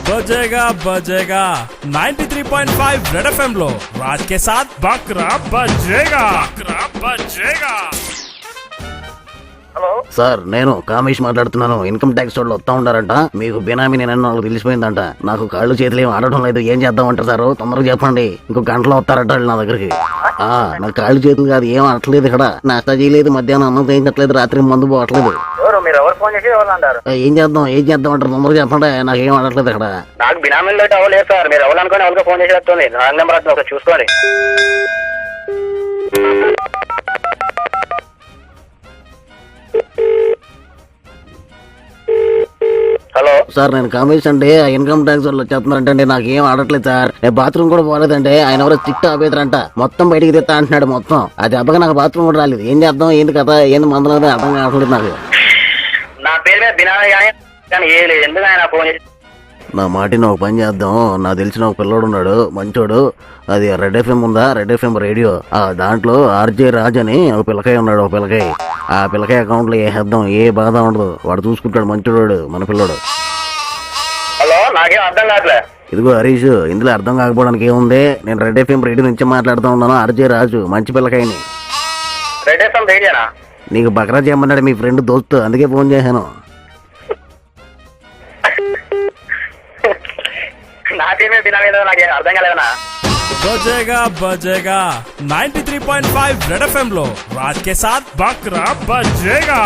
बजेगा बजेगा 93.5 red FM लो राज के साथ बकरा बजेगा హలో సార్ నేను కామేష్ మాట్లాడుతున్నాను. ఇన్కమ్ ట్యాక్స్ వాళ్ళు వస్తా ఉన్నారంట. మీకు బినామీ నేను వాళ్ళకి తెలిసిపోయిందంట. నాకు కాళ్ళు చేతులు ఏమి ఆడటం లేదు. ఏం చేద్దామంటారు సార్? తొందరగా చెప్పండి. ఇంకో గంటలో వస్తారట వాళ్ళు నా దగ్గరికి. నాకు కాళ్ళు చేతులు కాదు, ఏం ఆడట్లేదు. ఇక్కడ నాస్తా చేయలేదు, మధ్యాహ్నం అన్నం చేయించట్లేదు, రాత్రి మందు పోవట్లేదు. మీరు ఎవరు ఫోన్ చేసి ఎవరు అంటారు? ఏం చేద్దాం అంటారు? తొందరగా చెప్పండి. నాకు ఏం ఆడట్లేదు ఇక్కడ. నాకు బినామీలు అయితే అవ్వలేదు సార్. మీరు ఎవరు అనుకోని ఎవరికి ఫోన్ చేసి వస్తుంది. నా నెంబర్ వస్తుంది, ఒకసారి చూసుకోండి. హలో సార్ నేను కామేష్ అండి. ఇన్కమ్ ట్యాక్స్ వాళ్ళు వచ్చేస్తున్నారంటే నాకు ఏం ఆడట్లేదు సార్. నేను బాత్రూమ్ కూడా పోలేదంటే ఆయన ఎవరో స్టిక్ ఆపేతారంట. మొత్తం బయటికి తెస్తా అంటున్నాడు. మొత్తం అది దెబ్బగా నాకు బాత్రూమ్ కూడా రాలేదు. ఏం చేద్దాం, ఏంది కథ, ఏంది మందలేదు అర్థం కావట్లేదు నాకు. నా పేరు మీద బినామీ కానీ ఏ లేదు. ఎందుకు ఆయన ఫోన్ చేసి నా మాటిని ఒక పని చేద్దాం. నాకు తెలిసిన ఒక పిల్లోడు ఉన్నాడు, మంచోడు. అది రెడ్ ఎఫ్ఎం ఉందా, రెడ్ ఎఫ్ఎం రేడియో, దాంట్లో ఆర్జే రాజ్ అని ఒక పిల్లకాయ ఉన్నాడు. ఒక పిల్లకాయ, ఆ పిల్లకాయ అకౌంట్ లో వేసేద్దాం. ఏ బాధ ఉండదు. వాడు చూసుకుంటాడు, మంచోడు మన పిల్లోడు. హలో, నాకేం అర్థం కావట్లే. ఇదిగో హరీష్, ఇందులో అర్థం కాకపోవడానికి ఏముంది? నేను రెడ్ ఎఫ్ఎం రేడియో నుంచి మాట్లాడుతూ ఉన్నాను. ఆర్జే రాజు, మంచి పిల్లకాయని. Red FM రేడియోనా? నీకు బకరా చేయమన్నాడు మీ ఫ్రెండ్ దోస్తు, అందుకే ఫోన్ చేశాను. నా పేరు మీద బినామీ నాకు అర్థం కాలేదనా? बजेगा बजेगा 93.5 रेड एफएम लो राज के साथ बकरा बजेगा